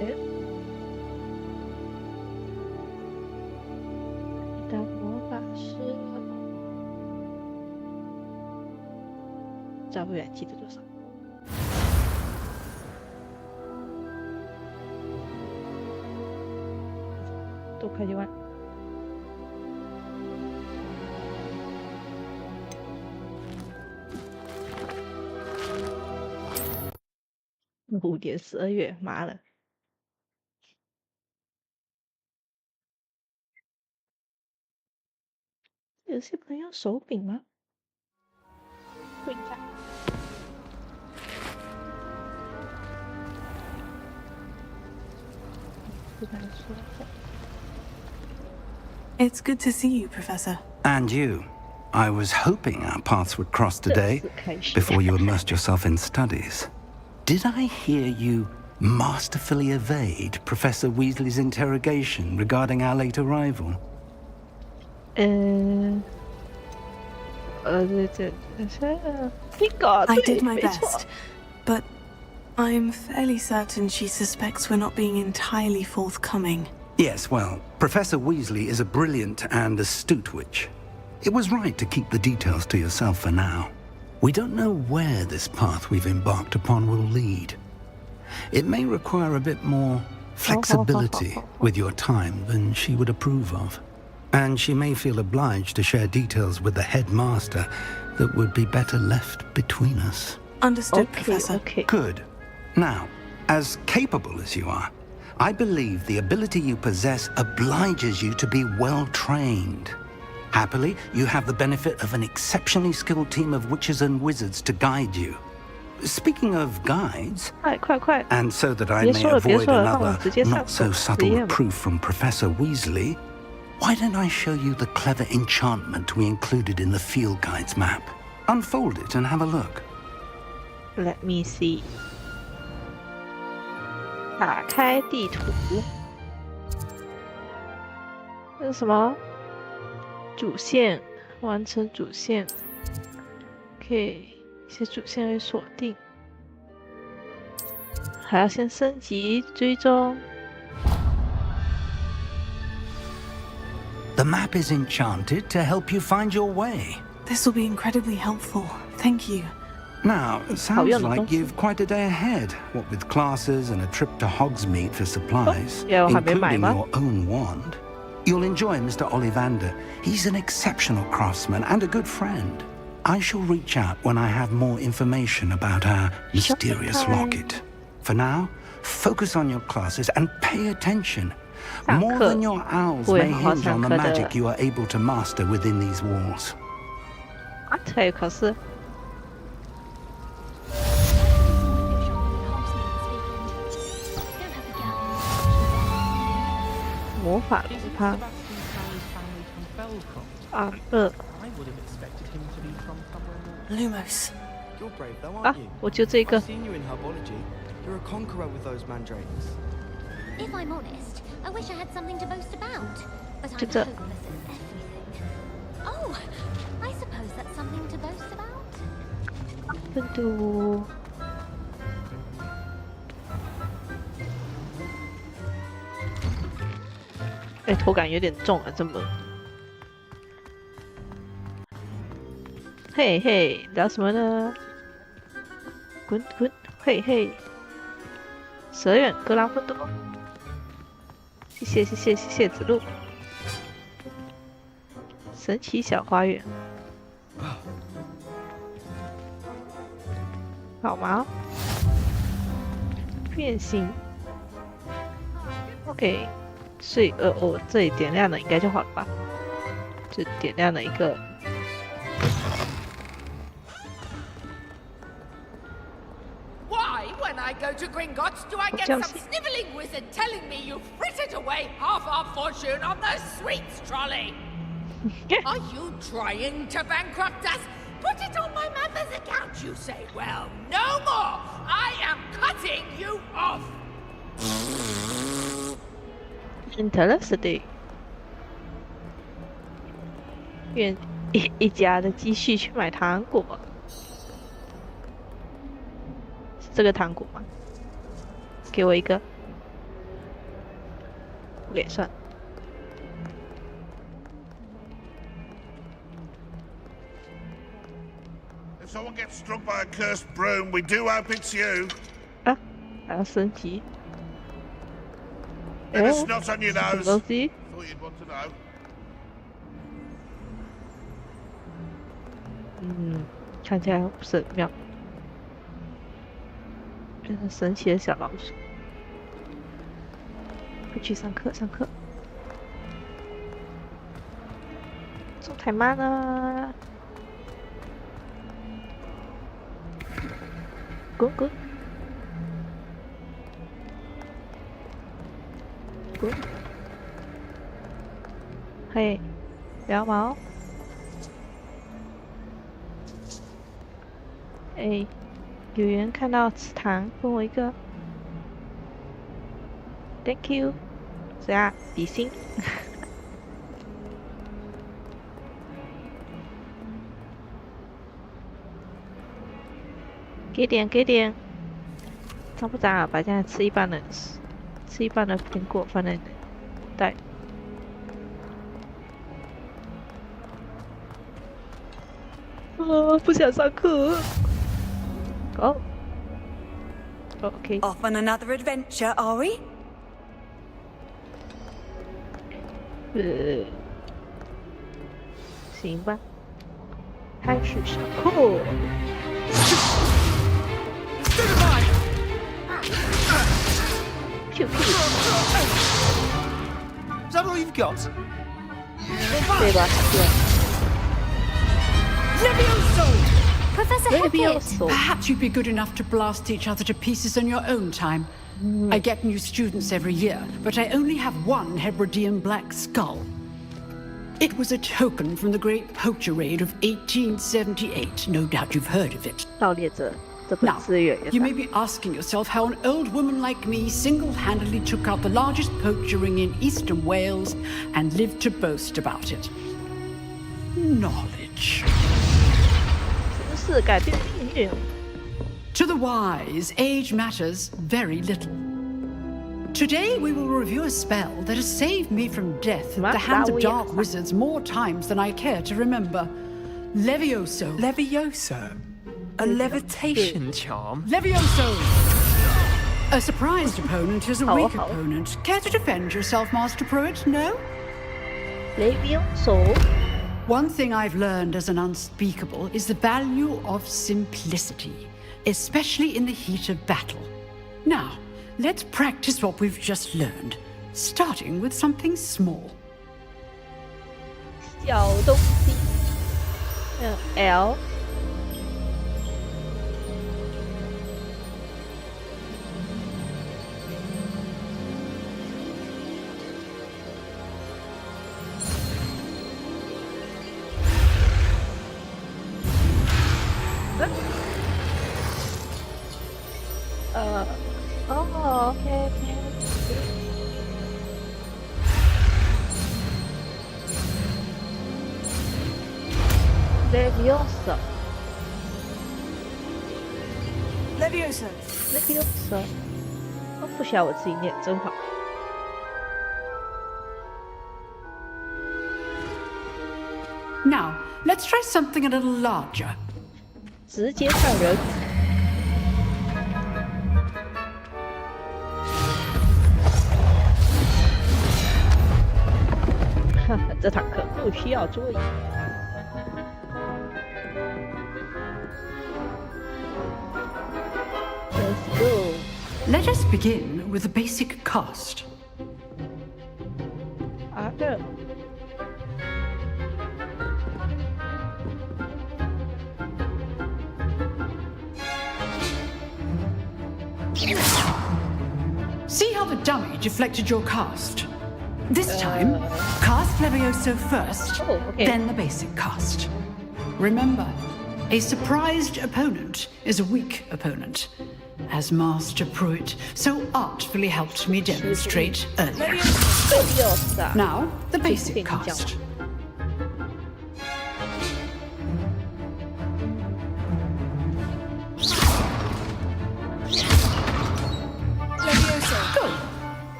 哎，你当魔法师了，找不远记得多少？多快就完。5点12月，妈了！有些朋友手柄吗？会炸。不敢说话。It's good to see you, Professor. And you. I was hoping our paths would cross today, before you immersed yourself in studies. Did I hear you masterfully evade Professor Weasley's interrogation regarding our late arrival? I did my best, but I'm fairly certain she suspects we're not being entirely forthcoming. Yes, well, Professor Weasley is a brilliant and astute witch. It was right to keep the details to yourself for now. We don't know where this path we've embarked upon will lead. It may require a bit more flexibility with your time than she would approve of. And she may feel obliged to share details with the headmaster that would be better left between us. Understood, Professor. Okay. Good. Now, as capable as you are, I believe the ability you possess obliges you to be well trained. Happily, you have the benefit of an exceptionally skilled team of witches and wizards to guide you. Speaking of guides, 快！ and so that I may avoid another not-so-subtle reproof from Professor Weasley, why don't I show you the clever enchantment we included in the field guide's map? Unfold it and have a look. Let me see. 打开地图。这是什么？主线，完成主线。OK， 一些主线会锁定，还要先升级追踪。The map is enchanted to help you find your way. This will be incredibly helpful. Thank you. Now, it sounds like you've quite a day ahead, what with classes and a trip to Hogsmeade for supplies, including your own wand. You'll enjoy Mr. Ollivander. He's an exceptional craftsman and a good friend. I shall reach out when I have more information about our mysterious locket. For now, focus on your classes and pay attention. More than your owls may hinge on the magic you are able to master within these walls. 还有考试？魔法龙汤。Lumos. You're brave though, aren't you? 我就这个。 I've seen you in herbology. You're a conqueror with those mandrakes. If I'm honest, I wish I had something to boast about. But I'm Just a- hopeless at everything. Oh, I suppose that's something to boast about. 分度。哎，头感有点重啊，这么。嘿嘿，聊什么呢？滚！嘿嘿。蛇远格朗芬多。谢谢子路。神奇小花园。好吗？变形。OK。所以这里点亮了应该就好了吧？就点亮了一个。Why, when I go to Gringotts, do I get some snivelling wizard telling me you've frittered away half our fortune on the sweets trolley? Are you trying to bankrupt us? Put it on my mother's account, you say? Well, no more! I am cutting you off! Interesting. 用一家的积蓄去买糖果，是这个糖果吗？给我一个。也算。If someone gets struck by a cursed broom, we do hope it's you. 啊，还要升级。Bit of snot on your 什么 nose. 东西？ Thought you'd want to know. 看起来不是很妙。变成神奇的小老鼠。快去上课，上课。走太慢了。滚滚。滚。嘿，聊毛。哎，有人看到池塘，分我一个。Thank you。谁啊？比心。给点，给点。脏不脏啊？把现在吃一半的苹果放在袋。不想上课。Go. Okay. Off on another adventure, are we? 行吧。开始上课。Is that all you've got? 对吧？对。Professor Hackett! Perhaps you'd be good enough to blast each other to pieces on your own time. I get new students every year, but I only have one Hebridean black skull. It was a token from the Great Poacher Raid of 1878. No doubt you've heard of it. 盗猎者这本 Now, 资源也 you 大 may be asking yourself how an old woman like me single-handedly took out the largest poacher ring in eastern Wales and lived to boast about it. Knowledge. 知识改变命运。 To the wise, age matters very little. Today we will review a spell that has saved me from death at the hands of dark wizards more times than I care to remember. Levioso. Levioso? A levitation charm? Levioso! A surprised opponent is a weak opponent. Care to defend yourself, Master Pruitt? No? Levioso. One thing I've learned as an unspeakable is the value of simplicity, especially in the heat of battle. Now, let's practice what we've just learned, starting with something small. 小东西。L。OK。Levioso。Levioso. Levioso。我不需要我自己念，真好。Now, let's try something a little larger. 直接看人。这堂课不需要桌椅。Let's go. Let us begin with the basic cast. 啊，对。See how the dummy deflected your cast? This time, cast Levioso first, then the basic cast. Remember, a surprised opponent is a weak opponent, as Master Pruitt so artfully helped me demonstrate earlier. Now, the basic cast.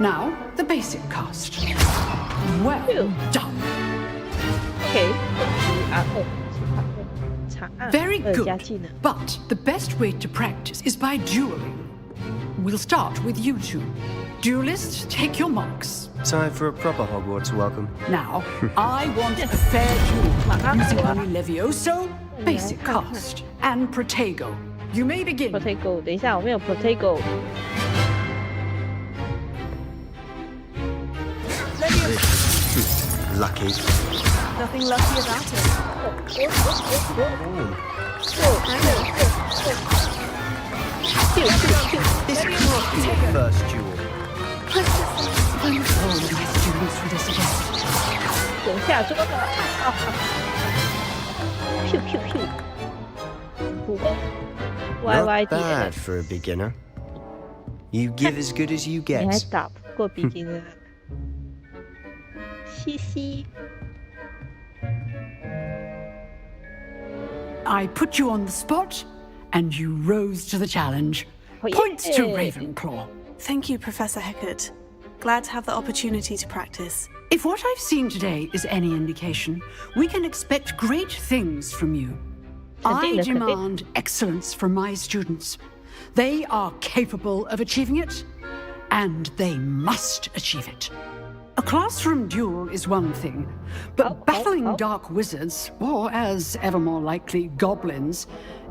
Now, the basic cast. Well done. OK， Very good. But the best way to practice is by dueling. We'll start with you two. Duelists, take your marks. Time for a proper Hogwarts welcome. Now, I want a fair duel using only Levioso, basic cast, and Protego. You may begin. Protego， 等一下，我们有 Protego。Lucky. Nothing lucky about it. This can't be your first duel. Not bad for a beginner. You give as good as you 你还 get. 打不过比基尼，嘻嘻。 I put you on the spot, and you rose to the challenge. Points to Ravenclaw. Thank you, Professor Hecat. Glad to have the opportunity to practice. If what I've seen today is any indication, we can expect great things from you. I demand excellence from my students. They are capable of achieving it, and they must achieve it. A classroom duel is one thing, but battling dark wizards, or as ever more likely, goblins,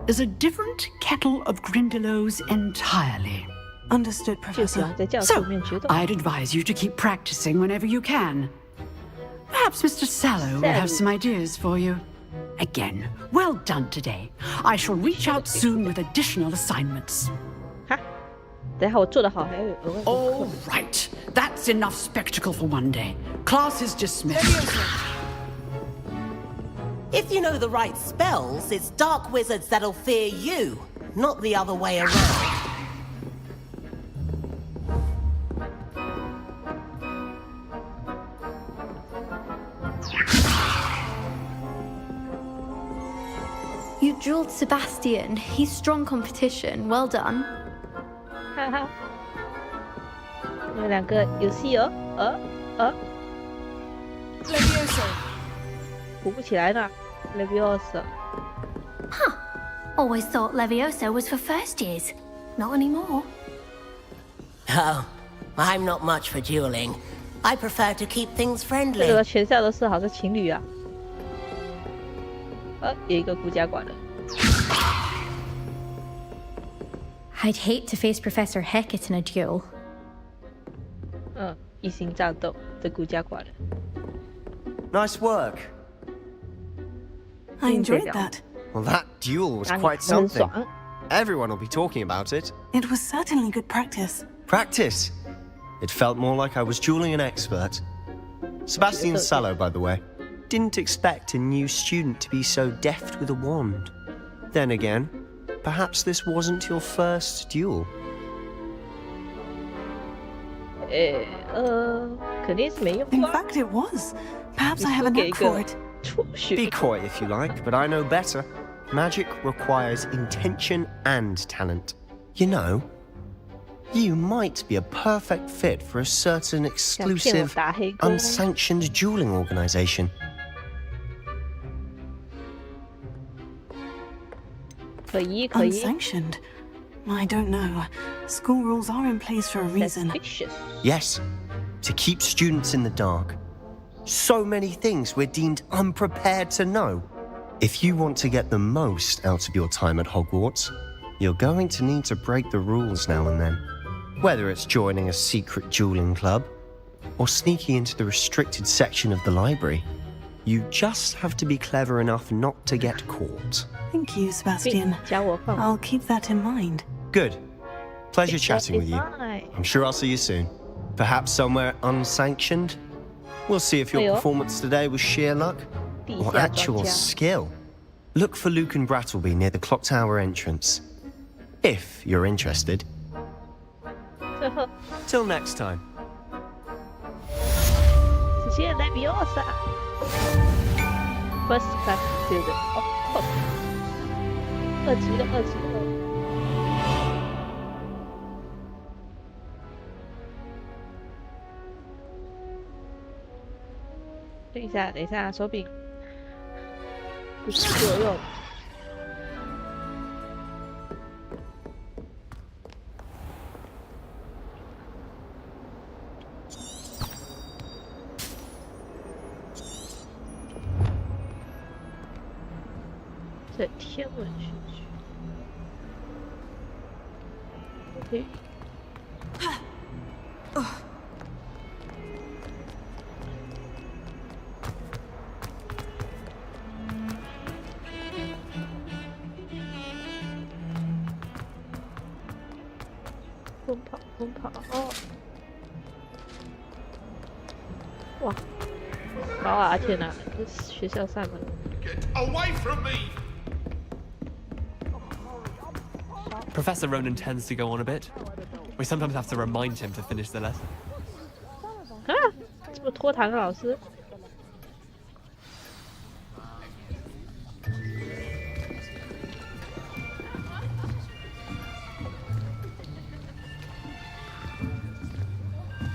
is a different kettle of Grindylows entirely. Understood, Professor. So, I'd advise you to keep practicing whenever you can. Perhaps Mr. Sallow will have some ideas for you. Again, well done today. I shall reach out soon with additional assignments. 等一下我做得好还有额外的 All right, that's enough spectacle for one day. Class is dismissed. If you know the right spells, it's dark wizards that'll fear you, not the other way around. You dueled Sebastian. He's strong competition. Well done. 哈哈，你们两个游戏哦，补不起来呢 ，Leviosa。 Huh. Always thought Levioso was for first years. Not anymore. Oh, I'm not much for dueling. I prefer to keep things 这 friendly. 个全校都是好像情侣啊。有一个孤家寡人。 I'd hate to face Professor Hecat in a duel. 一心战斗的孤家寡人。 Nice work. I enjoyed that. Well, that duel was quite something. Everyone will be talking about it. It was certainly good practice. Practice. It felt more like I was dueling an expert. Sebastian Sallow, by the way. Didn't expect a new student to be so deft with a wand. Then again, perhaps this wasn't your first duel. 肯定是没用 In 过。 fact, it was. Perhaps I have a knack for it. Be coy if you like, but I know better. Magic requires intention and talent. You know, you might be a perfect fit for a certain exclusive, unsanctioned dueling organization. 可以。 Unsanctioned? I don't know. School rules are in place for a reason. Yes, to keep students in the dark. So many things we're deemed unprepared to know. If you want to get the most out of your time at Hogwarts, you're going to need to break the rules now and then. Whether it's joining a secret dueling club or sneaking into the restricted section of the library, you just have to be clever enough not to get caught. Thank you, Sebastian. I'll keep that in mind. Good. Pleasure chatting with you. I'm sure I'll see you soon. Perhaps somewhere unsanctioned? We'll see if your performance today was sheer luck or actual skill. Look for Luke and Brattleby near the clock tower entrance. If you're interested. Till next time. 直接来比奥萨。First class student. 二级的。等一下，等一下，手柄不是作用。这天文学区。OK。奔跑哦！哇，高啊！天哪，这学校上的。Get away from me! Professor Ronan tends to go on a bit. We sometimes have to remind him to finish the lesson. 啊，这么拖堂的老师。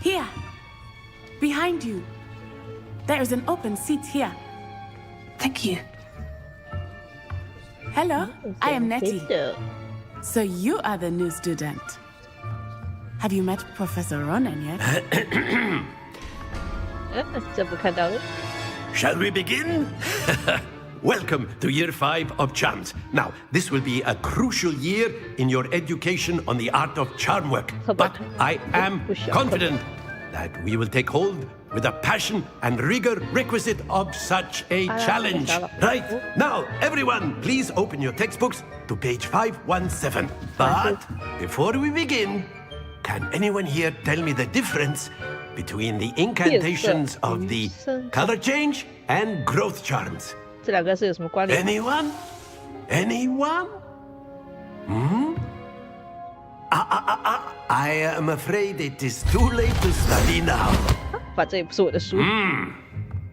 Here, behind you. There is an open seat here. Thank you. Hello, I am Nettie. So you are the new student. Have you met Professor Ronan yet? Shall we begin? Welcome to Year 5 of Charms. Now, this will be a crucial year in your education on the art of charm work. But I am confident that we will take hold with the passion and rigor requisite of such a challenge. Right, now, everyone, please open your textbooks to page 517. But before we begin, can anyone here tell me the difference between the incantations of the color change and growth charms? Anyone? Anyone? I am afraid it is too late to study now.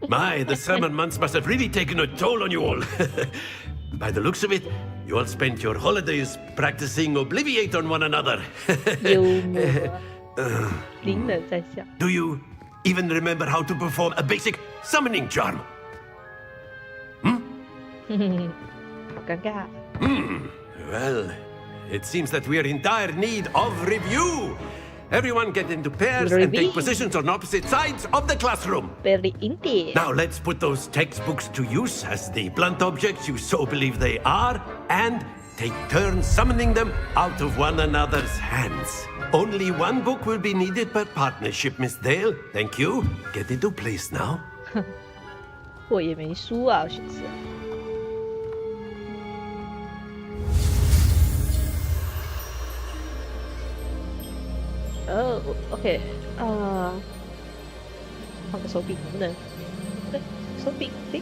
My, the summer months must have really taken a toll on you all. By the looks of it, you all spent your holidays practicing Obliviate on one another. Do you even remember how to perform a basic summoning charm? Well, it seems that we are in dire need of review. Everyone get into pairs and take positions on opposite sides of the classroom. Now let's put those textbooks to use as the blunt objects you so believe they are, and take turns summoning them out of one another's hands. Only one book will be needed per partnership, Miss Dale. Thank you. Get into place now. 我也没输啊，学生。哦 ，OK， 换个手柄能不能？对，手柄对。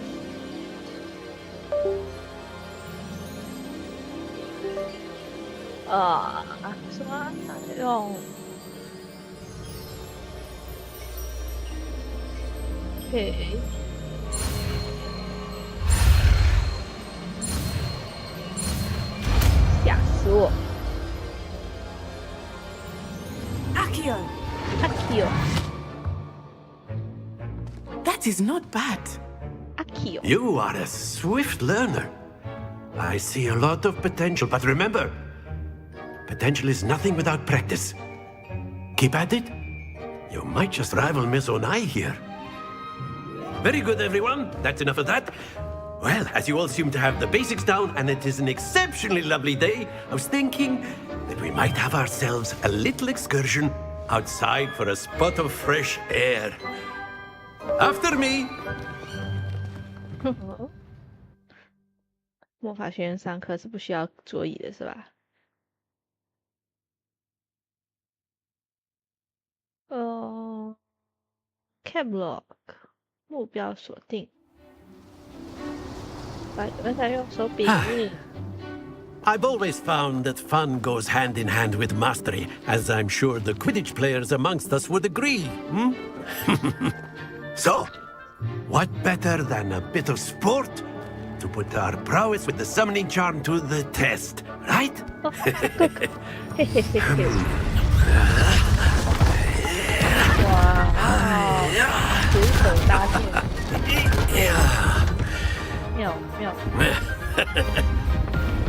什么用 ？OK。吓死我！ Akio. That is not bad. Akio. You are a swift learner. I see a lot of potential, but remember, potential is nothing without practice. Keep at it. You might just rival Miss Onai here. Very good, everyone. That's enough of that. Well, as you all seem to have the basics down, and it is an exceptionally lovely day, I was thinking that we might have ourselves a little excursion outside for a spot of fresh air. After me. 魔法学院上课是不需要桌椅的，是吧？Cap lock 目标锁定。来，才用手柄。I've always found that fun goes hand in hand with mastery, as I'm sure the Quidditch players amongst us would agree. So, what better than a bit of sport to put our prowess with the summoning charm to the test, right? Wow. 妙妙。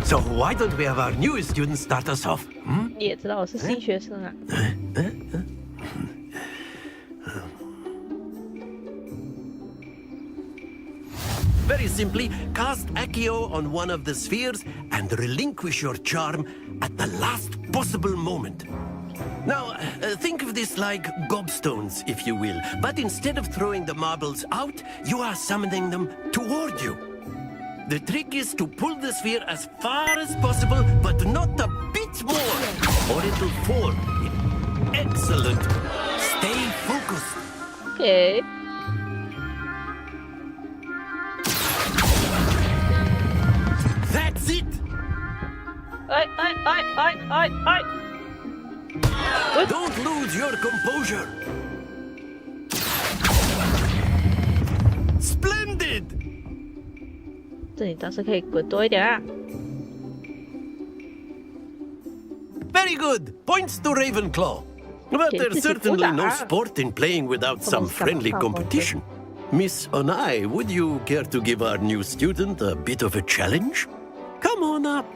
So why don't we have our new student start us off? 你也知道我是新学生啊。Very simply, cast Accio on one of the spheres and relinquish your charm at the last possible moment. Now, think of this like gobstones, if you will, but instead of throwing the marbles out, you are summoning them toward you. The trick is to pull the sphere as far as possible, but not a bit more, or it'll fall. Excellent. Stay focused. Okay. That's it. Don't lose your composure. Splendid. 这里倒是可以滚多一点啊。Very good. Points to Ravenclaw. But there's certainly no sport in playing without some friendly competition. Miss Onai, would you care to give our new student a bit of a challenge? Come on up.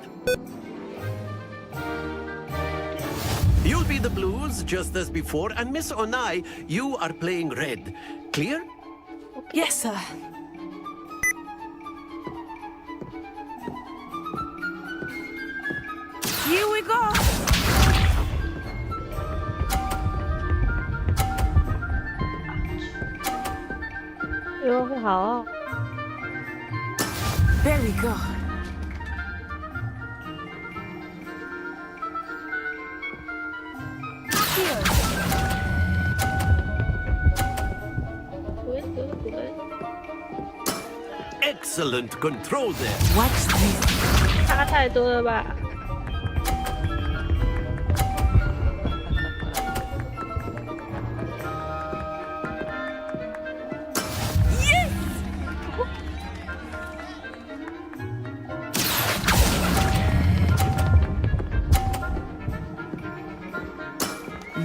You'll be the blues, just as before, and Miss Onai, you are playing red. Clear? Yes, sir. Here we go. Very good. Excellent control there. Watch this. 差太多了吧？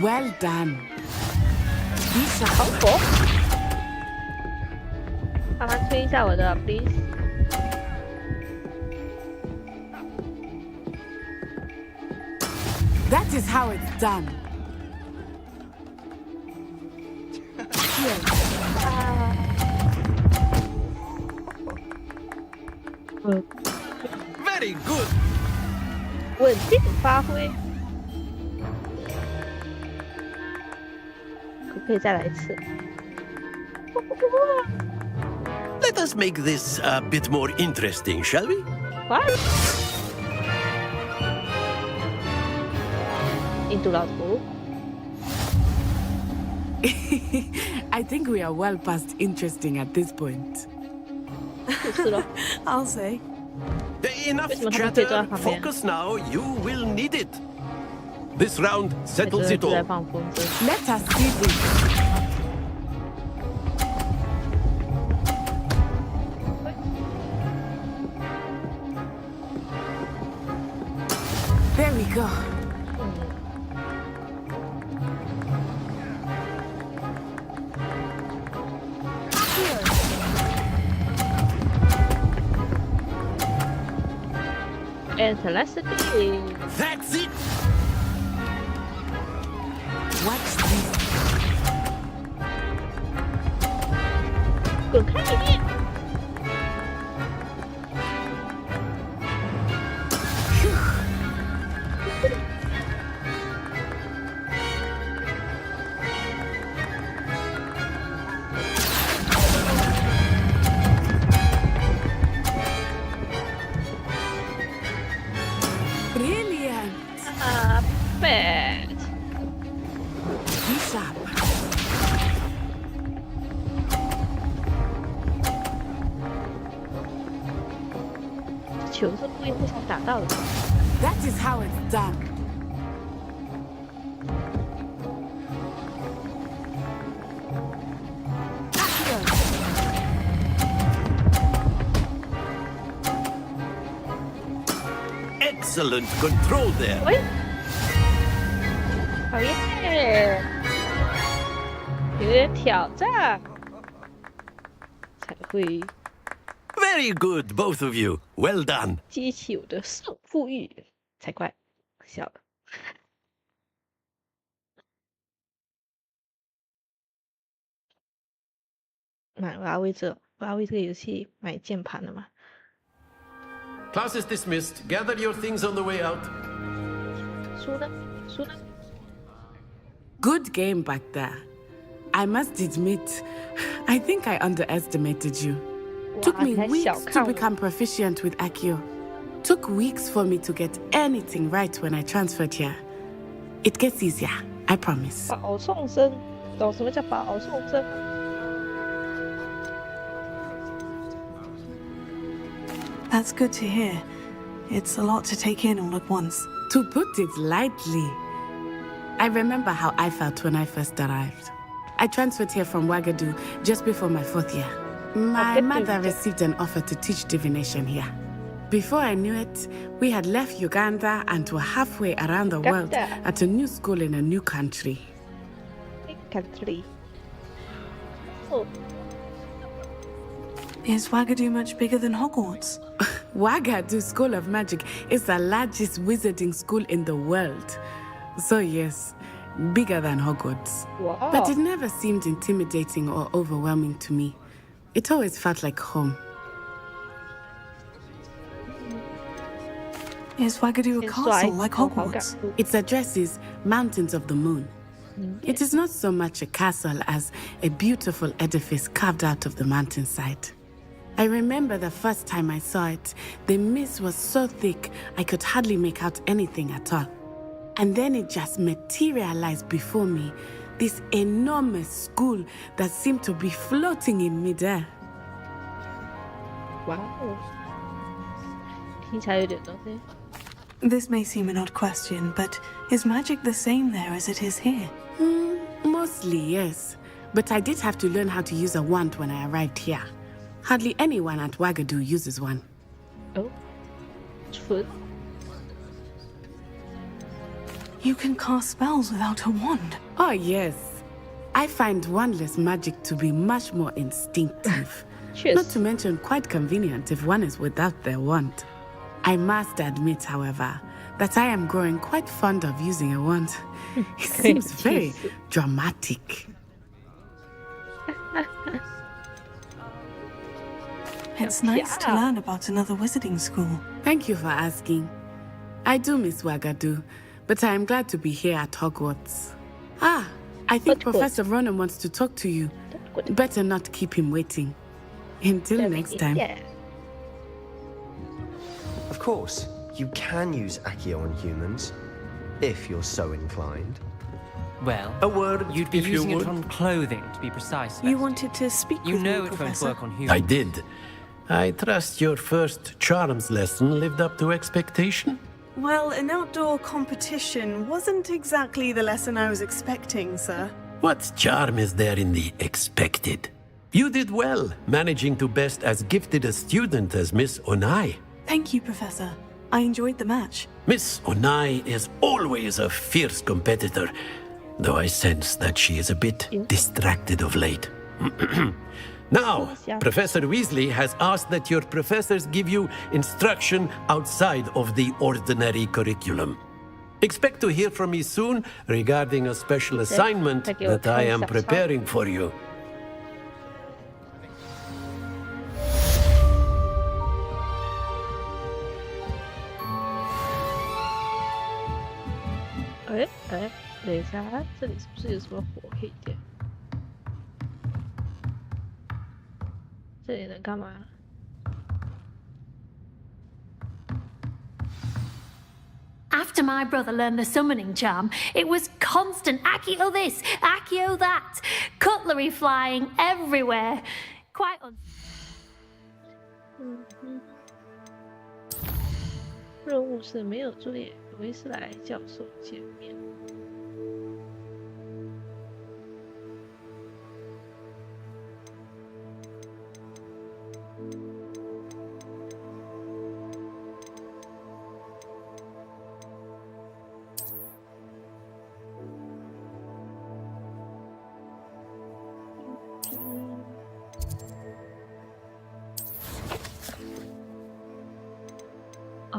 Well done. 好火！麻烦推一下我的 please。 That is how it's done. Very good. 稳定发挥。可不可以再来一次？ Let us make this a bit more interesting, shall we? What? 印度老头。 I think we are well past interesting at this point. 是咯。 I'll say. Enough chatter. Focus now. You will need it. This round settles it all. Let us see this. Very good. And Celestity. That's it. Watch this. 滚开里面！ Brilliant. Bad. He's up. 球是故意互相打到的。 That is how it's done. Excellent control there. 喂，好耶！有点挑战。才会 Very good, both of you. Well done. 激起我的胜负欲才怪，笑了。我要为这个游戏买键盘了嘛。 Class is dismissed. Gather your things on the way out. 输呢？ Good game back there. I must admit, I think I underestimated you. Took me weeks to become proficient with Accio. Took weeks for me to get anything right when I transferred here. It gets easier, I promise. 保送生，懂什么叫保送生？ That's good to hear. It's a lot to take in all at once. To put it lightly, I remember how I felt when I first arrived. I transferred here from Ouagadougou just before my 4th year. My mother received an offer to teach divination here. Before I knew it, we had left Uganda and were halfway around the world at a new school in a new country. Oh. Is Ouagadougou much bigger than Hogwarts? Ouagadougou School of Magic is the largest wizarding school in the world. So yes, bigger than Hogwarts. Wow. But it never seemed intimidating or overwhelming to me. It always felt like home. Is Ouagadougou a castle like Hogwarts? Its address is Mountains of the Moon. It is not so much a castle as a beautiful edifice carved out of the mountainside. I remember the first time I saw it, the mist was so thick I could hardly make out anything at all. And then it just materialized before me, this enormous school that seemed to be floating in midair. Wow. 听起来有点东西。 This may seem an odd question, but is magic the same there as it is here? Mostly, yes. But I did have to learn how to use a wand when I arrived here. Hardly anyone at Ouagadougou uses one. Oh, true. You can cast spells without a wand. Oh, yes. I find wandless magic to be much more instinctive. Not to mention quite convenient if one is without their wand. I must admit, however, that I am growing quite fond of using a wand. It seems very dramatic. It's nice to learn about another wizarding school. Thank you for asking. I do miss Ouagadougou, but I am glad to be here at Hogwarts. Ah, I think Professor Ronan wants to talk to you. Better not keep him waiting. Until next time. Of course, you can use Accio on humans, if you're so inclined. Well, a word you'd be using it on clothing, to be precise. You wanted to speak with me, You know it won't Professor. work on humans. I did. I trust your first charms lesson lived up to expectation? Well, an outdoor competition wasn't exactly the lesson I was expecting, sir. What charm is there in the expected? You did well, managing to best as gifted a student as Miss Onai. Thank you, Professor. I enjoyed the match. Miss Onai is always a fierce competitor, though I sense that she is a bit distracted of late. Now, Professor Weasley has asked that your professors give you instruction outside of the ordinary curriculum. Expect to hear from me soon regarding a special assignment that I am preparing for you. Eh, 等一下，这里是不是有什么火可以点？这里能干嘛？ After my brother learned the summoning charm, it was constant Accio this, Accio that, cutlery flying everywhere. Quite un... 任务是没有作业，维斯莱教授见面。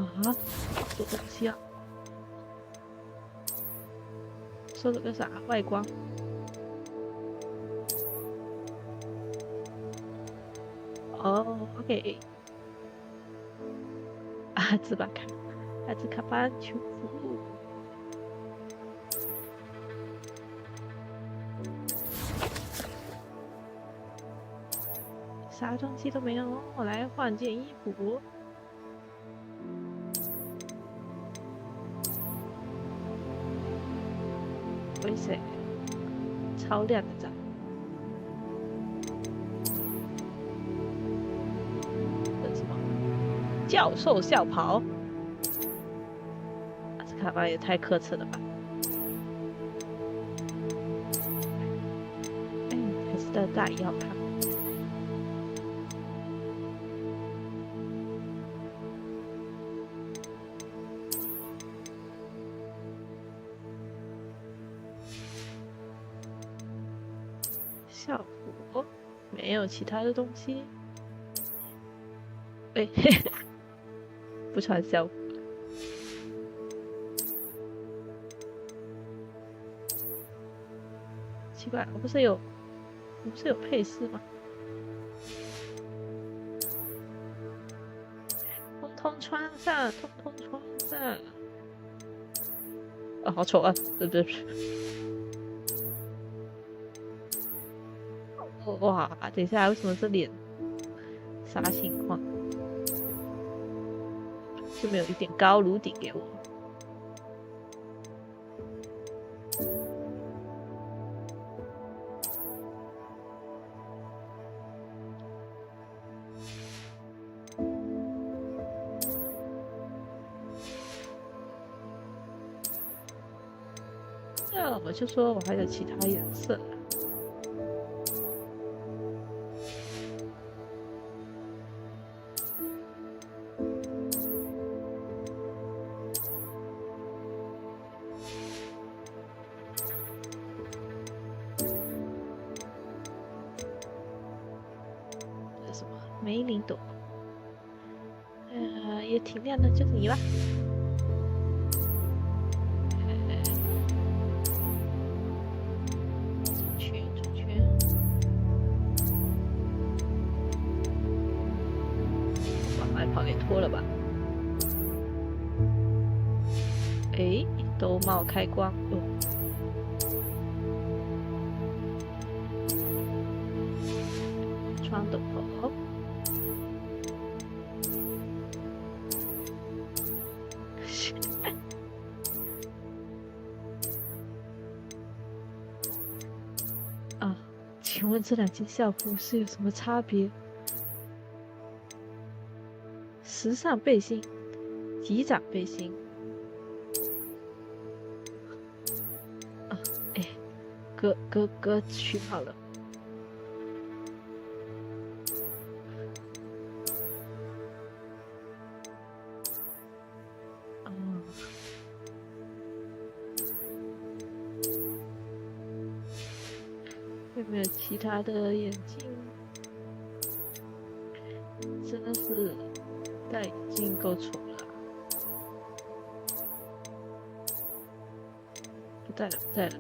啊，这东西啊，收了个啥？外光。哦 ，OK。阿兹巴卡，阿兹卡班求服。啥东西都没有，我来换件衣服。为谁？超亮的赞。这是什么？教授校袍。这卡巴也太克制了吧！哎，还是戴大衣好看。校服没有其他的东西。哎，不穿校服。奇怪，我不是有配饰吗？通通穿上，通通穿上。啊，好丑啊！对不对？哇，等一下，为什么这脸啥情况？就没有一点高颅顶给我？那我就说我还有其他颜色。梅林朵，也挺亮的，就是你吧。出去，把外袍给脱了吧。哎，兜帽开光哦。穿斗篷。啊，请问这两件校服是有什么差别？时尚背心、级长背心。啊，哎，哥取好了。有没有其他的眼镜？真的是戴眼镜够丑了。不戴了，不戴了。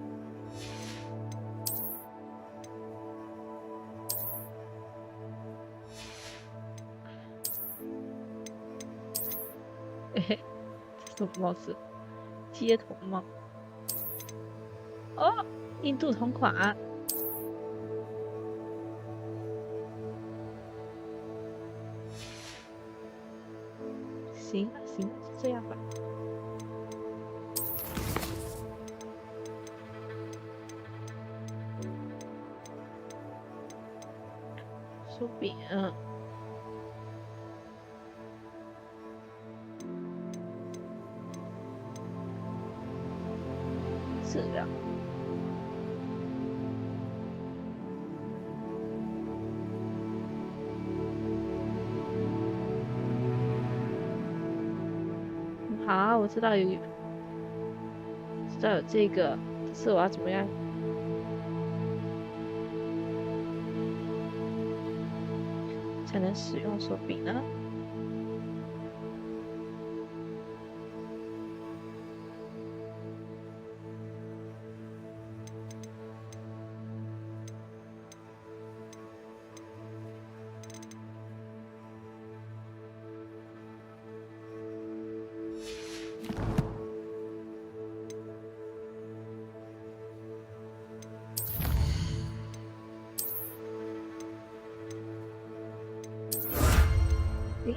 嘿嘿，这什么帽子？街头帽。哦，印度同款。行了，就这样吧。手柄，质量。好，我知道有这个，只是我要怎么样才能使用手柄呢？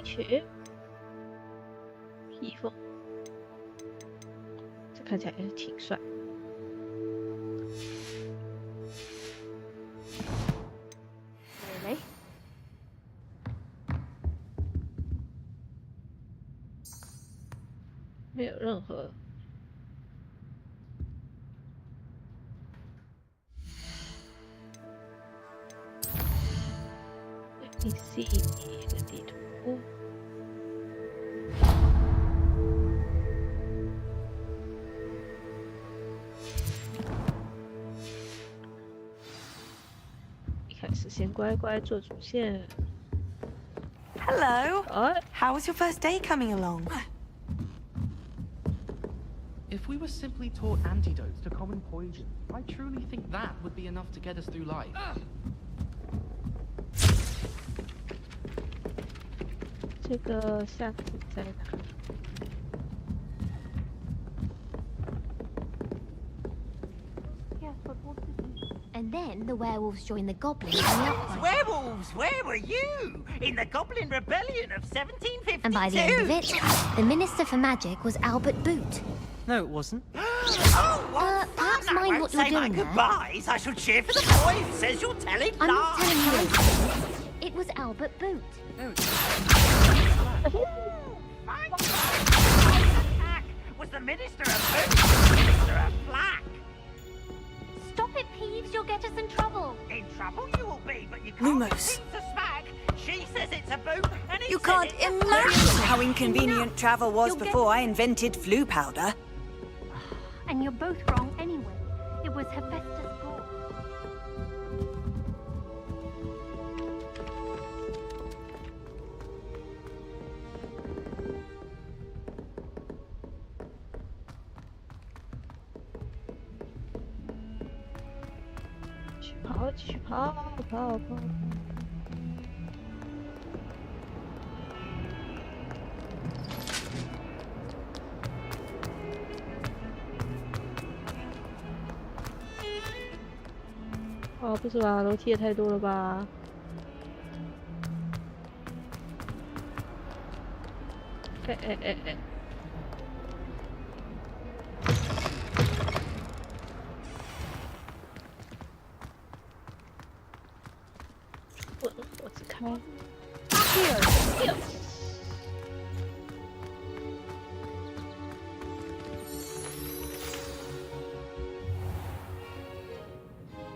靴、披风，这看起来也挺帅。Really? 没有任何。第4一个地图。一开始先乖乖做主线。Hello. How was your first day coming along? If we were simply taught antidotes to common poison, I truly think that would be enough to get us through life. 这个下次再打。And then the werewolves joined the goblins in the uprising. Werewolves! Where were you? In the Goblin Rebellion of 1752? And by the end of it, the Minister for Magic was Albert Boot. No, it wasn't. Oh, what's perhaps that? mind I what won't you're say my doing there. goodbyes. I shall cheer for the boy who says you're telling I'm not lies. telling you anything. It was Albert Boot. Attack was the Minister of Boot, Minister of Black. Stop it, Peeves. You'll get us in trouble. In trouble you will be, but you can't Lumos. seem to smack. She says it's a boot, and he You says can't it's a imagine boot. how inconvenient travel was You'll before I invented flu powder. And you're both wrong anyway. It was Hephaestus' goal.跑。哦，不是吧？楼梯也太多了吧？哎！我只开。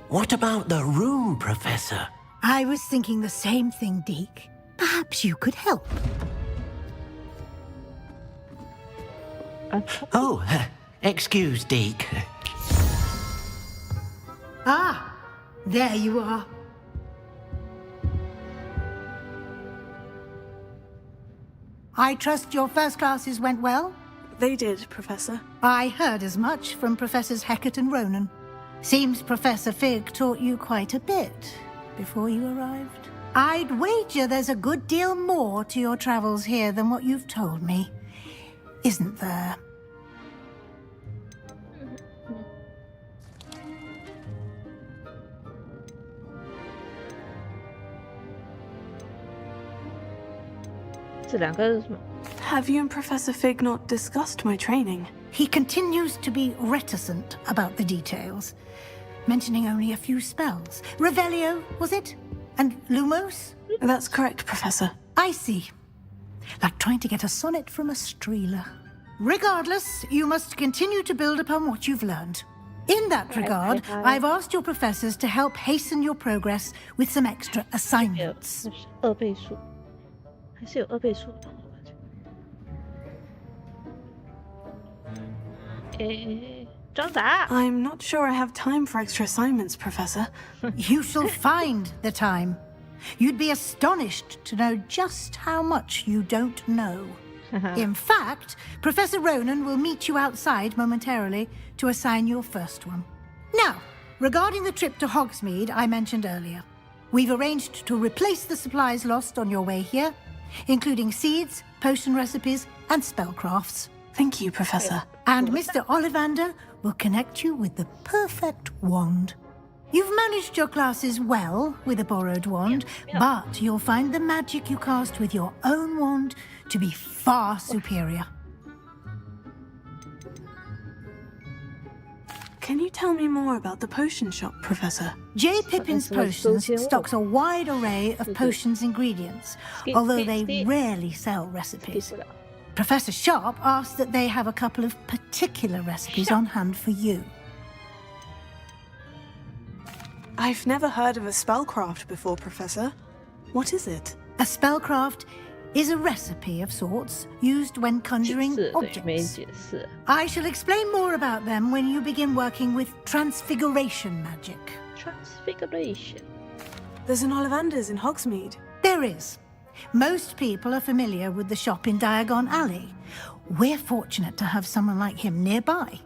What about the room, Professor? I was thinking the same thing, Deke. Perhaps you could help. Oh, excuse, Deke. Ah, there you are. I trust your first classes went well? They did, Professor. I heard as much from Professors Hecat and Ronan. Seems Professor Fig taught you quite a bit before you arrived. I'd wager there's a good deal more to your travels here than what you've told me, isn't there? Have you and Professor Fig not discussed my training? He continues to be reticent about the details, mentioning only a few spells. Revelio, was it? And Lumos? That's correct, Professor. I see. Like trying to get a sonnet from a streeler. Regardless, you must continue to build upon what you've learned. In that regard, I've asked your professors to help hasten your progress with some extra assignments. 2倍数，还是有2倍数的。装杂。 I'm not sure I have time for extra assignments, Professor. You shall find the time. You'd be astonished to know just how much you don't know. In fact, Professor Ronan will meet you outside momentarily to assign your first one. Now, regarding the trip to Hogsmeade I mentioned earlier, we've arranged to replace the supplies lost on your way here, including seeds, potion recipes, and spellcrafts. Thank you, Professor. And Mr. Ollivander will connect you with the perfect wand. You've managed your classes well with a borrowed wand, but you'll find the magic you cast with your own wand to be far superior. Can you tell me more about the potion shop, Professor? J. Pippin's Potions stocks a wide array of potions ingredients, although they rarely sell recipes. Professor Sharp asked that they have a couple of particular recipes on hand for you. I've never heard of a spellcraft before, Professor. What is it? A spellcraft is a recipe of sorts used when conjuring objects. I shall explain more about them when you begin working with transfiguration magic. Transfiguration. There's an Ollivander's in Hogsmeade. There is. Most people are familiar with the shop in Diagon Alley. We're fortunate to have someone like him nearby.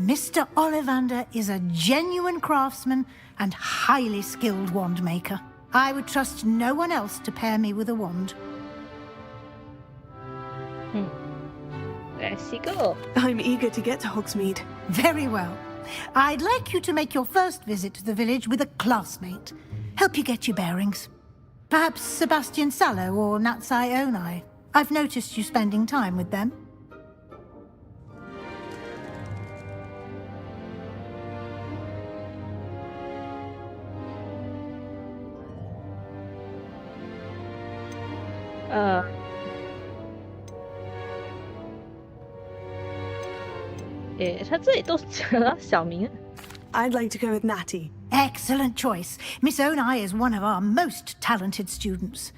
Mr. Ollivander is a genuine craftsman and highly skilled wand maker. I would trust no one else to pair me with a wand. Let's go. I'm eager to get to Hogsmeade. Very well. I'd like you to make your first visit to the village with a classmate. Help you get your bearings. Perhaps Sebastian Sallow or Natsai Onai. I've noticed you spending time with them. I'd like to go with Natty. Excellent choice. Miss Onai is one of our most talented students.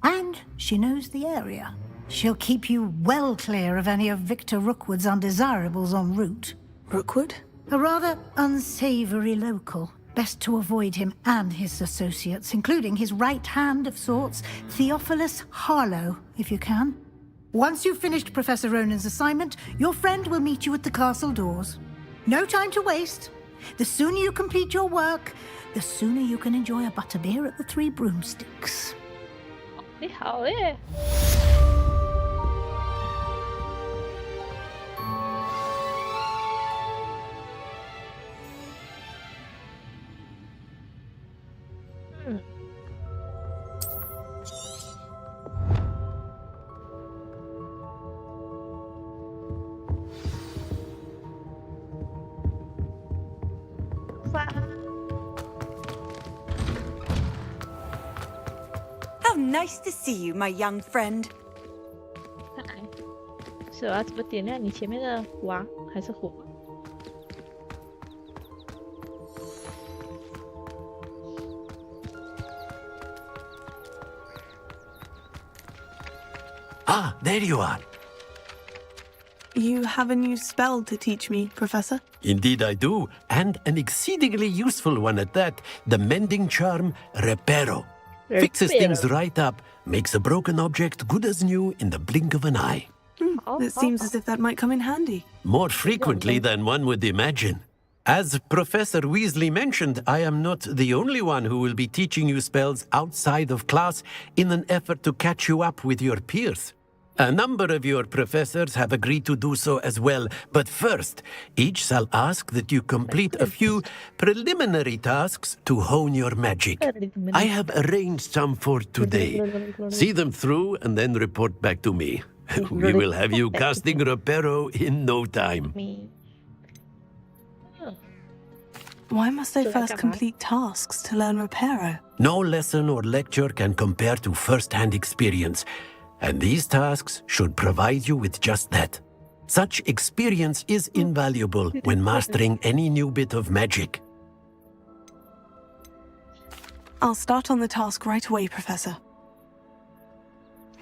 And she knows the area. She'll keep you well clear of any of Victor Rookwood's undesirables en route. Rookwood? A rather unsavory local. Best to avoid him and his associates, including his right hand of sorts, Theophilus Harlow, if you can. Once you've finished Professor Ronan's assignment, your friend will meet you at the castle doors. No time to waste. The sooner you complete your work, the sooner you can enjoy a butterbeer at the Three Broomsticks. 你好耶。How nice to see you, my young friend. 是我要怎么点亮你前面的王还是火？ Ah, there you are. You have a new spell to teach me, Professor? Indeed I do, and an exceedingly useful one at that, the mending charm Reparo. Fixes things right up, makes a broken object good as new in the blink of an eye. It seems as if that might come in handy. More frequently than one would imagine. As Professor Weasley mentioned, I am not the only one who will be teaching you spells outside of class in an effort to catch you up with your peers. A number of your professors have agreed to do so as well, but first, each shall ask that you complete a few preliminary tasks to hone your magic. I have arranged some for today. See them through and then report back to me. We will have you casting Reparo in no time. Why must I first complete tasks to learn Reparo? No lesson or lecture can compare to first-hand experience. And these tasks should provide you with just that. Such experience is invaluable when mastering any new bit of magic. I'll start on the task right away, Professor.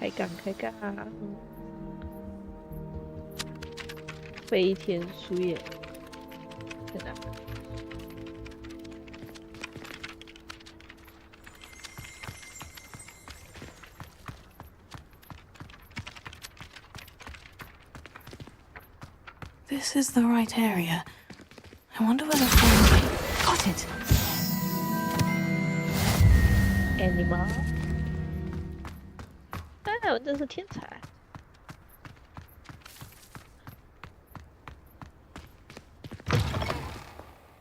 开杠，开杠。飞天书页，天哪！ This is the right area. I wonder whether I got it. Animal. 哎，我真是天才。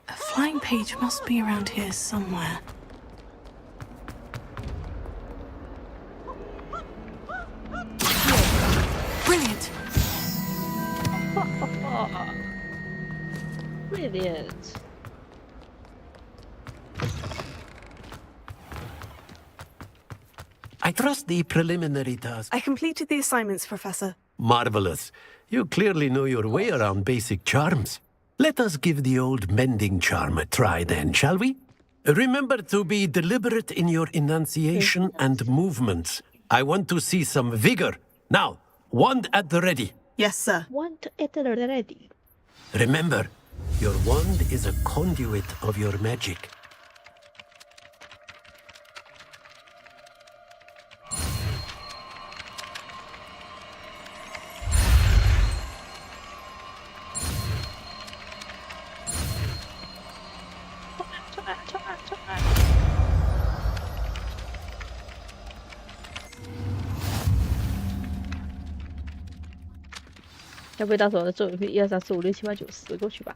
A flying second page must be around here somewhere. Brilliant! Brilliant. I trust the preliminary task. I completed the assignments, Professor. Marvelous. You clearly know your way around basic charms. Let us give the old mending charm a try then, shall we? Remember to be deliberate in your enunciation and movements. I want to see some vigor. Now, wand at the ready. Yes, sir. Wand at the ready. Remember, your wand is a conduit of your magic. 청아. 要不到时候做一个1、2、3、4、5、6、7、8、9、10过去吧。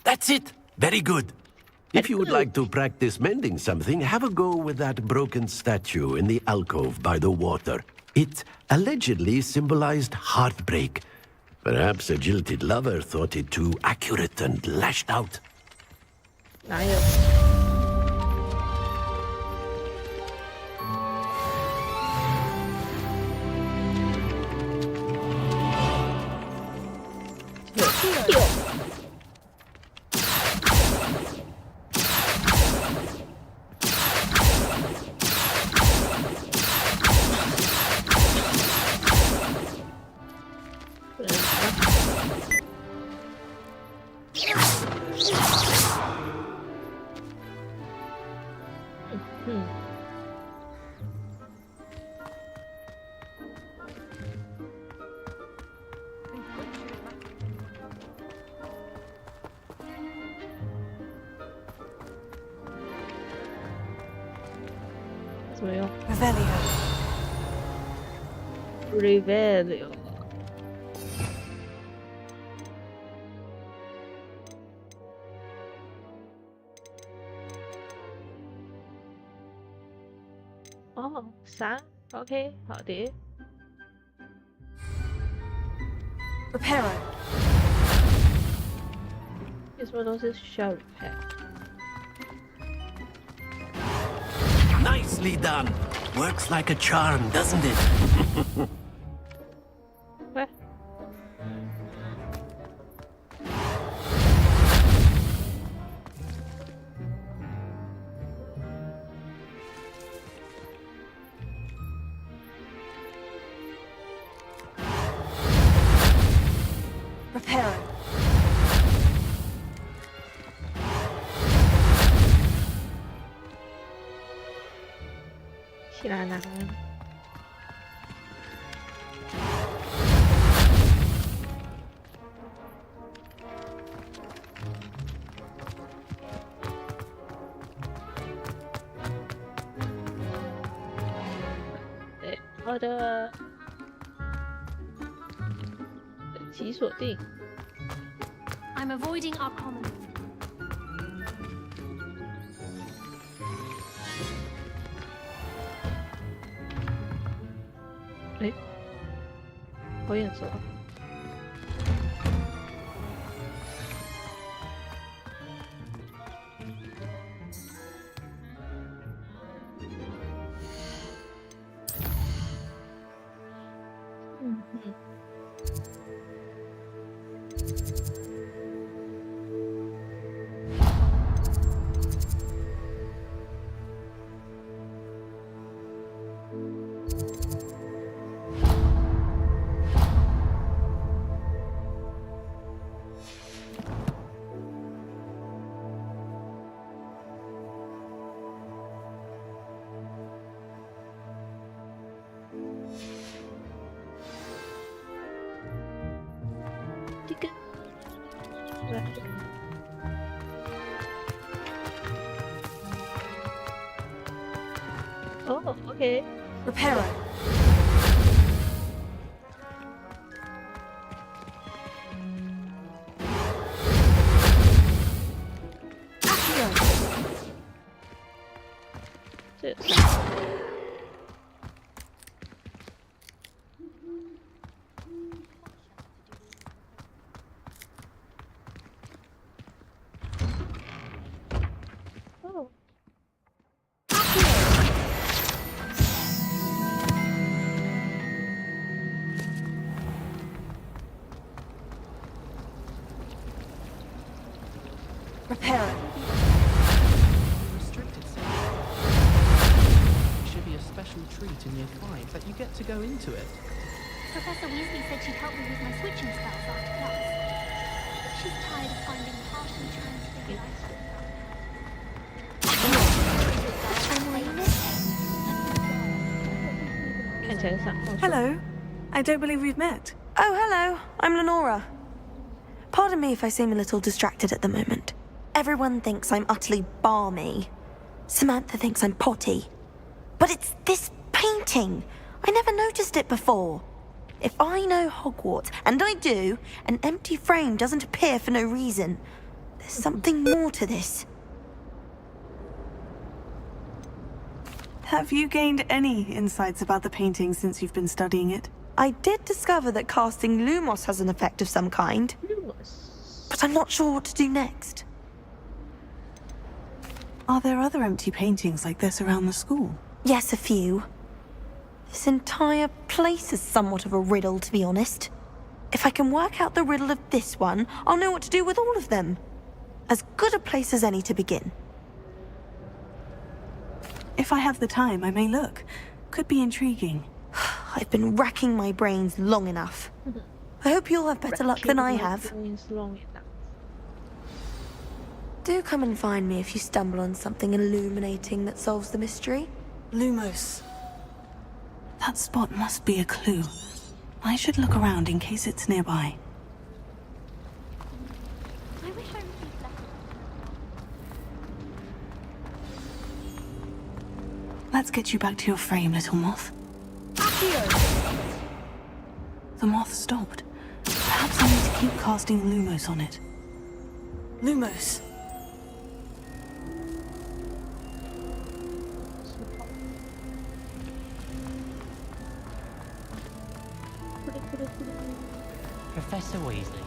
That's it. Very good. If you would like to practice mending something, have a go with that broken statue in the alcove by the water. It allegedly symbolized heartbreak. Perhaps a jilted lover thought it too accurate and lashed out. 哪有？怎么用 ？Revelio。哦，3 ，OK， 好的。Reparo。有什么东西需要 repair？ Nicely done. Works like a charm, doesn't it? What? Reparo. 네, 好的，极锁定。 I'm avoiding our common. 哎，好眼熟。Oh, okay. Reparo. Prepare it. Restricted section. It should be a special treat in year 5 that you get to go into it. Professor Weasley said she'd help me with my switching spells after class. But she's tired of finding partially transfigured items. Hello. I don't believe we've met. Oh, hello. I'm Lenora. Pardon me if I seem a little distracted at the moment. Everyone thinks I'm utterly balmy. Samantha thinks I'm potty. But it's this painting. I never noticed it before. If I know Hogwarts, and I do, an empty frame doesn't appear for no reason. There's something more to this. Have you gained any insights about the painting since you've been studying it? I did discover that casting Lumos has an effect of some kind. Lumos. But I'm not sure what to do next. Are there other empty paintings like this around the school? Yes, a few. This entire place is somewhat of a riddle, to be honest. If I can work out the riddle of this one, I'll know what to do with all of them. As good a place as any to begin. If I have the time, I may look. Could be intriguing. I've been racking my brains long enough. I hope you'll have better luck than I have. Do come and find me if you stumble on something illuminating that solves the mystery. Lumos. That spot must be a clue. I should look around in case it's nearby. I wish I received that. Let's get you back to your frame, little moth. The moth stopped. Perhaps I need to keep casting Lumos on it. Lumos. Professor Weasley.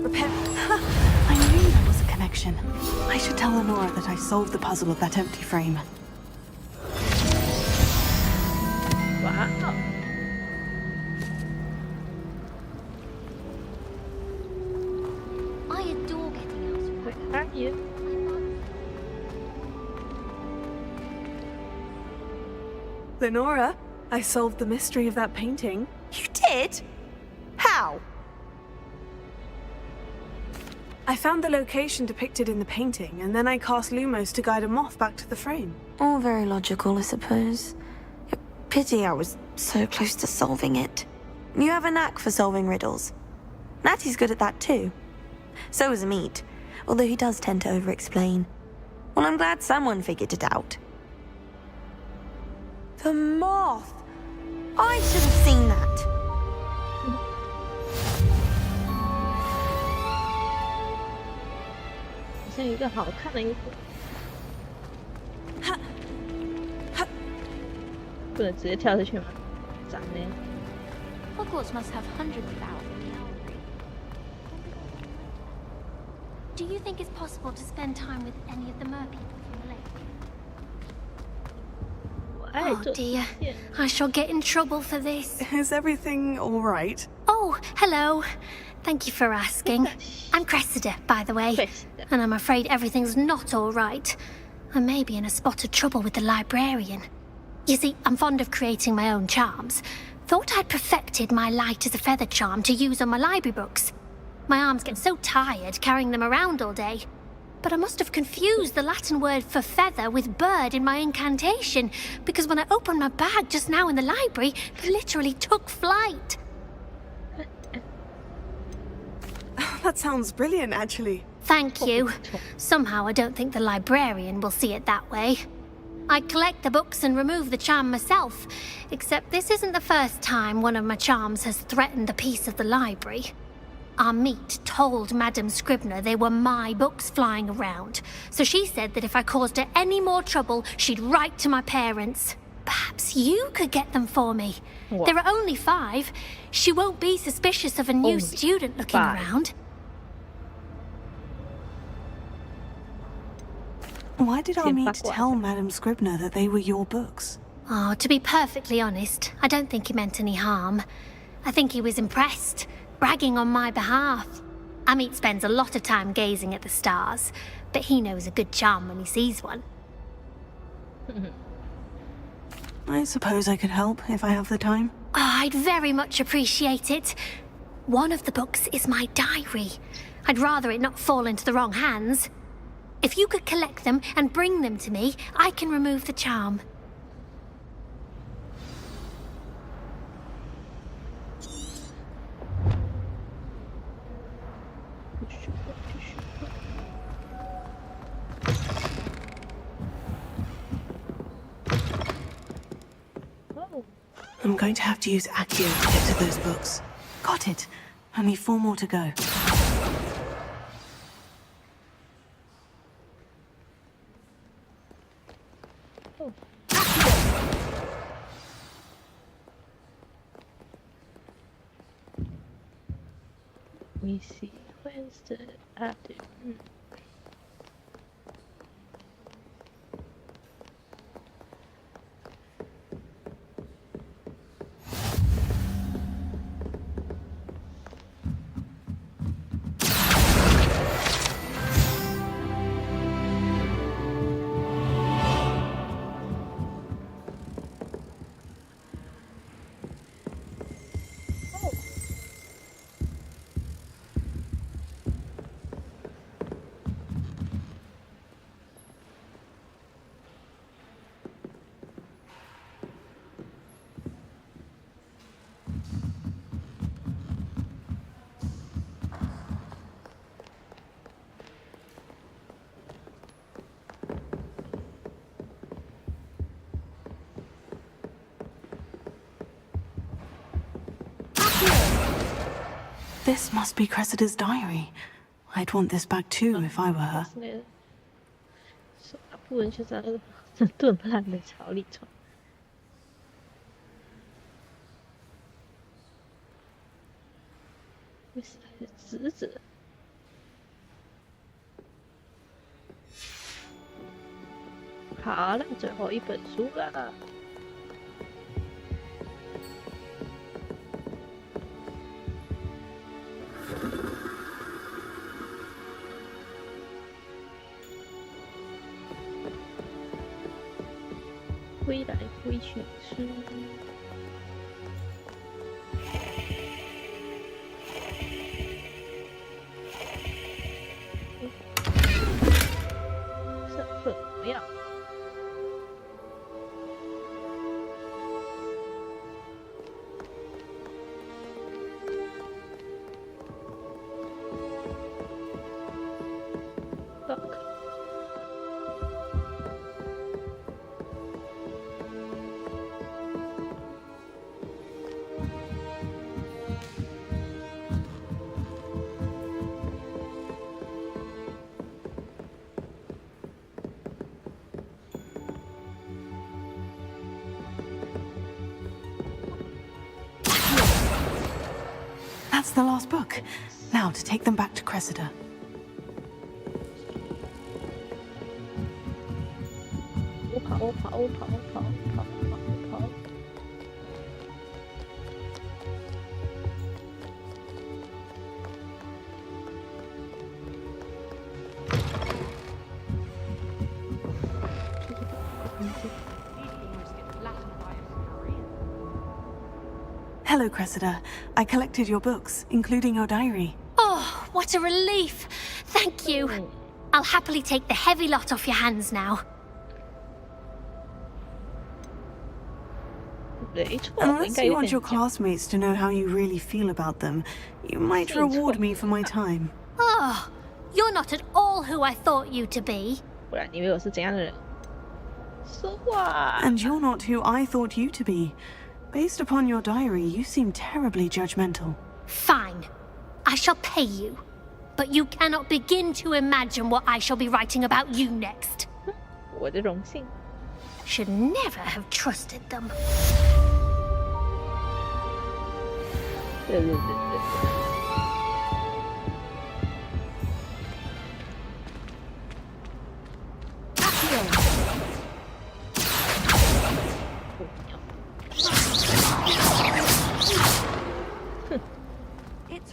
Prepare. I knew there was a connection. I should tell Lenora that I solved the puzzle of that empty frame. Wow. I adore getting out. Where are you? Lenora, I solved the mystery of that painting. You did? How? I found the location depicted in the painting, and then I cast Lumos to guide a moth back to the frame. All very logical, I suppose. Pity I was so close to solving it. You have a knack for solving riddles. Natty's good at that too. So is Meat, although he does tend to over-explain. Well, I'm glad someone figured it out. The moth! I should have seen that. Hogwarts must have hundreds of owls in the owlry. Do you think it's possible to spend time with any of the merpeople from the lake? Oh dear, I shall get in trouble for this. Is everything all right? Oh, hello. Thank you for asking. I'm Cressida, by the way. And I'm afraid everything's not all right. I may be in a spot of trouble with the librarian. You see, I'm fond of creating my own charms. Thought I'd perfected my light as a feather charm to use on my library books. My arms get so tired carrying them around all day. But I must have confused the Latin word for feather with bird in my incantation, because when I opened my bag just now in the library, they literally took flight. That sounds brilliant, actually. Thank you. Somehow I don't think the librarian will see it that way. I collect the books and remove the charm myself, except this isn't the first time one of my charms has threatened the peace of the library. Our Meat told Madame Scribner they were my books flying around, so she said that if I caused her any more trouble, she'd write to my parents. Perhaps you could get them for me. What? There are only 5. She won't be suspicious of a new student looking around. Why did our Meat tell Madame Scribner that they were your books? Oh, to be perfectly honest, I don't think he meant any harm. I think he was impressed, bragging on my behalf. Amit spends a lot of time gazing at the stars, but he knows a good charm when he sees one. I suppose I could help if I have the time. Oh, I'd very much appreciate it. One of the books is my diary. I'd rather it not fall into the wrong hands. If you could collect them and bring them to me, I can remove the charm. I'm going to have to use Accio to get to those books. Got it. Only 4 more to go. Let me see. Where's the active? This must be Cressida's diary. I'd want this back too if I were her. 手拿不文学杂志顿烂的朝里传。会是他的侄子？好了，最后一本书了。挥来挥去书。身份模样。That's the last book. Now to take them back to Cressida. Hello, Cressida. I collected your books, including your diary. Oh, what a relief! Thank you. I'll happily take the heavy lot off your hands now. Unless you want your classmates to know how you really feel about them, you might reward me for my time. Oh, you're not at all who I thought you to be. 不然你以为我是怎样的人？说话。 And you're not who I thought you to be. Based upon your diary, you seem terribly judgmental. Fine. I shall pay you. But you cannot begin to imagine what I shall be writing about you next. 我的荣幸。 Should never have trusted them. 对。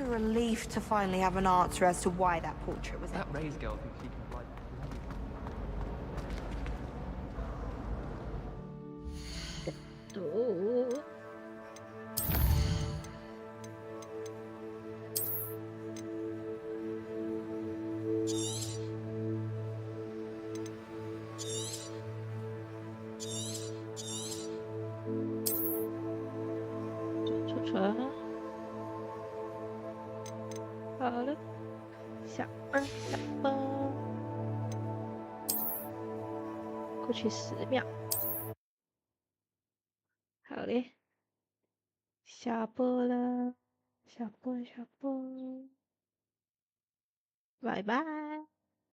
a relief to finally have an answer as to why that portrait was That Ray's girl thinks she can fly. 坐船。好了，下班下班，过去10秒。好嘞，下播了，下播，拜拜。